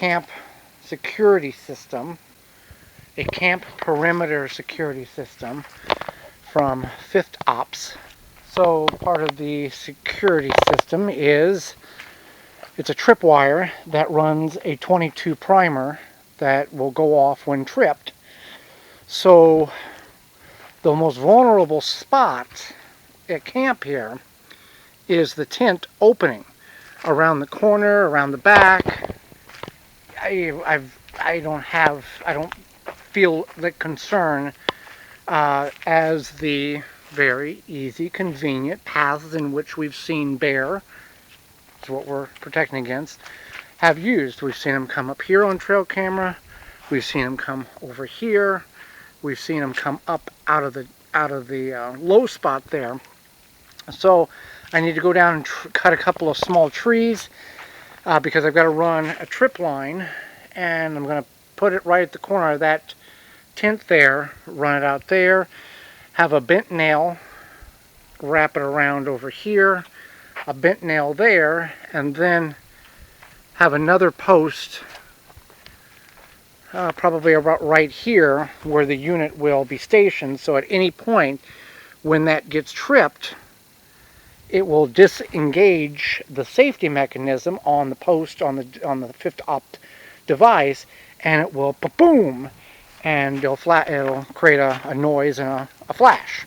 camp security system, a camp perimeter security system from Fifth Ops. So part of the security system is it's a tripwire that runs a 22 primer that will go off when tripped. So the most vulnerable spot at camp here is the tent opening around the corner, around the back. I don't feel the concern as the very easy, convenient paths in which we've seen bear, is what we're protecting against, have used. We've seen them come up here on trail camera. We've seen them come over here. We've seen them come up out of the low spot there. So I need to go down and cut a couple of small trees because I've got to run a trip line, and I'm going to put it right at the corner of that tent there, run it out there, have a bent nail, wrap it around over here, a bent nail there, and then have another post probably about right here where the unit will be stationed. So at any point when that gets tripped, it will disengage the safety mechanism on the post on the Fifth Opt device, and it will boom, and it'll create a noise and a flash.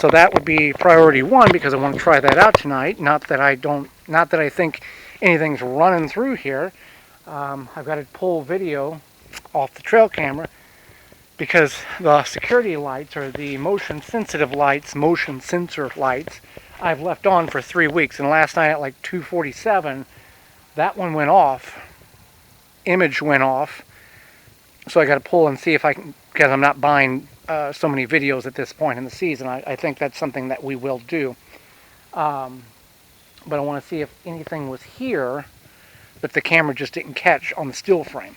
So that would be priority one, because I want to try that out tonight. Not that I think anything's running through here. I've got to pull video off the trail camera because the security lights, or the motion sensitive lights, motion sensor lights, I've left on for 3 weeks, and last night at like 2:47 that one went off, image went off. So I got to pull and see if I can, because I'm not buying so many videos at this point in the season. I think that's something that we will do. But I want to see if anything was here that the camera just didn't catch on the still frame.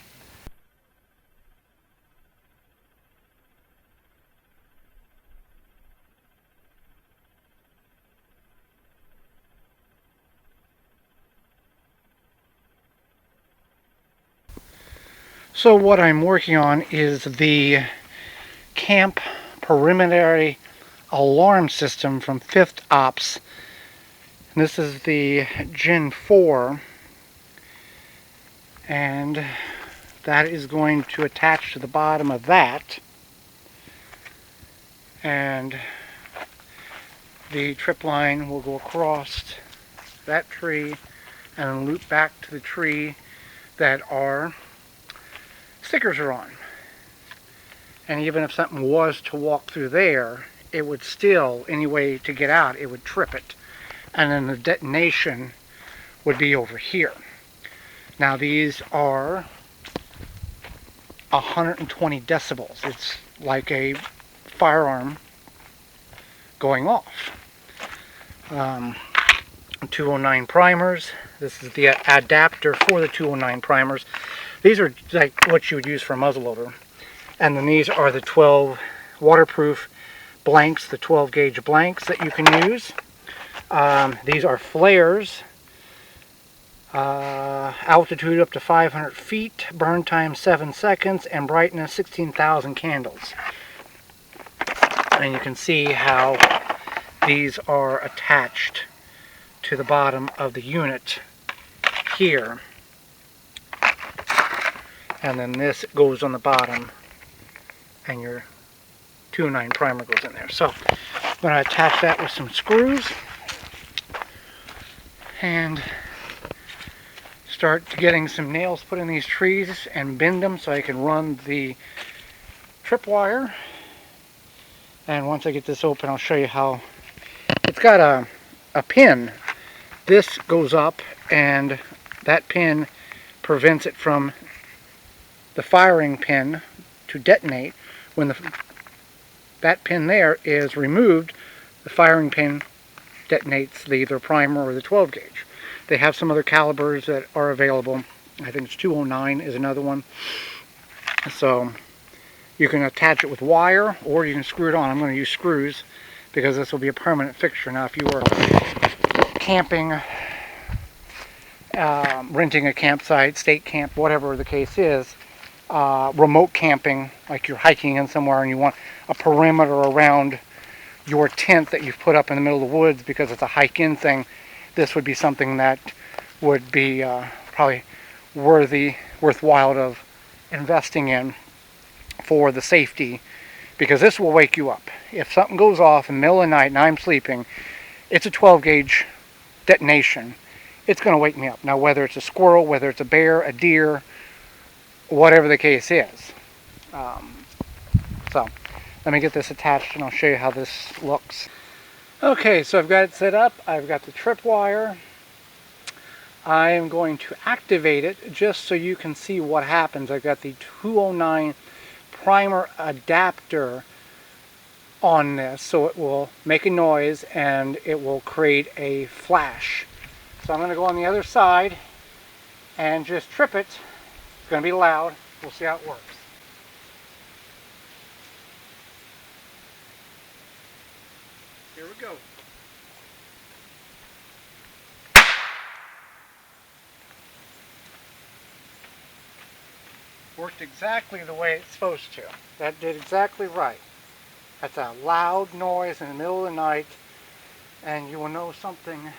So what I'm working on is the camp perimeter alarm system from Fifth Ops. And this is the Gen 4, and that is going to attach to the bottom of that, and the trip line will go across that tree and loop back to the tree that our stickers are on. And even if something was to walk through there, it would still, any way to get out, it would trip it. And then the detonation would be over here. Now these are 120 decibels. It's like a firearm going off. 209 primers. This is the adapter for the 209 primers. These are like what you would use for a muzzleloader. And then these are the 12 waterproof blanks, the 12 gauge blanks that you can use. These are flares. Altitude up to 500 feet, burn time 7 seconds, and brightness 16,000 candles. And you can see how these are attached to the bottom of the unit here. And then this goes on the bottom, and your 209 primer goes in there. So I'm going to attach that with some screws and start getting some nails put in these trees and bend them so I can run the tripwire. And once I get this open, I'll show you how it's got a pin. This goes up, and that pin prevents it from the firing pin to detonate. When that pin there is removed, the firing pin detonates the either primer or the 12 gauge. They have some other calibers that are available. I think it's 209 is another one. So you can attach it with wire, or you can screw it on. I'm going to use screws because this will be a permanent fixture. Now if you were camping renting a campsite, state camp, whatever the case is, remote camping, like you're hiking in somewhere and you want a perimeter around your tent that you've put up in the middle of the woods because it's a hike-in thing, this would be something that would be probably worthwhile of investing in for the safety, because this will wake you up. If something goes off in the middle of the night and I'm sleeping, it's a 12 gauge detonation. It's going to wake me up. Now, whether it's a squirrel, whether it's a bear, a deer, whatever the case is. So, let me get this attached and I'll show you how this looks. Okay, so I've got it set up. I've got the tripwire. I am going to activate it just so you can see what happens. I've got the 209 primer adapter on this, so it will make a noise and it will create a flash. So I'm going to go on the other side and just trip it. It's going to be loud. We'll see how it works. Here we go. Worked exactly the way it's supposed to. That did exactly right. That's a loud noise in the middle of the night, and you will know something,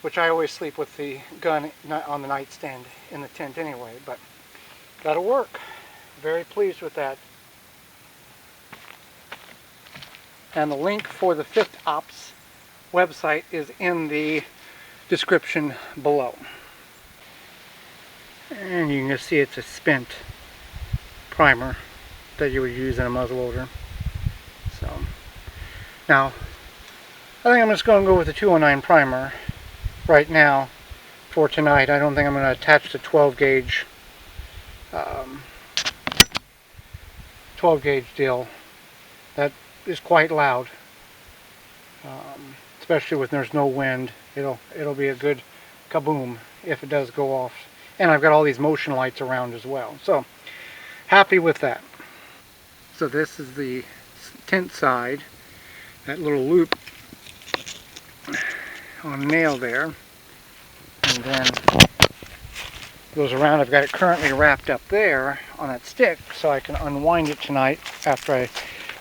which I always sleep with the gun on the nightstand in the tent anyway, but that'll work. Very pleased with that. And the link for the Fifth Ops website is in the description below. And you can just see it's a spent primer that you would use in a muzzleloader. So now I think I'm just going to go with the 209 primer right now for tonight. I don't think I'm going to attach the 12 gauge deal. That is quite loud, especially when there's no wind. It'll be a good kaboom if it does go off. And I've got all these motion lights around as well. So, happy with that. So this is the tent side. That little loop on a nail there. And then goes around. I've got it currently wrapped up there on that stick, so I can unwind it tonight after I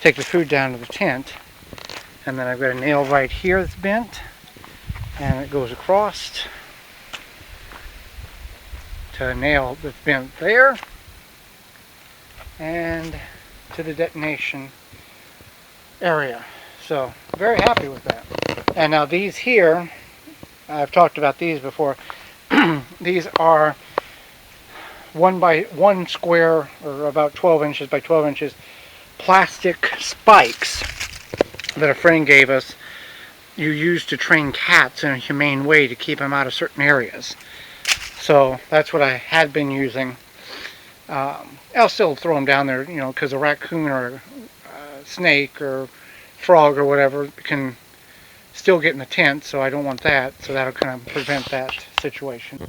take the food down to the tent. And then I've got a nail right here that's bent. And it goes across to a nail that's bent there, and to the detonation area. So very happy with that. And now these here, I've talked about these before. These are 1 by 1 square, or about 12 inches by 12 inches plastic spikes that a friend gave us. You use to train cats in a humane way to keep them out of certain areas. So that's what I had been using. I'll still throw them down there, because a raccoon or a snake or frog or whatever can still get in the tent, so I don't want that. So that'll kind of prevent that situation.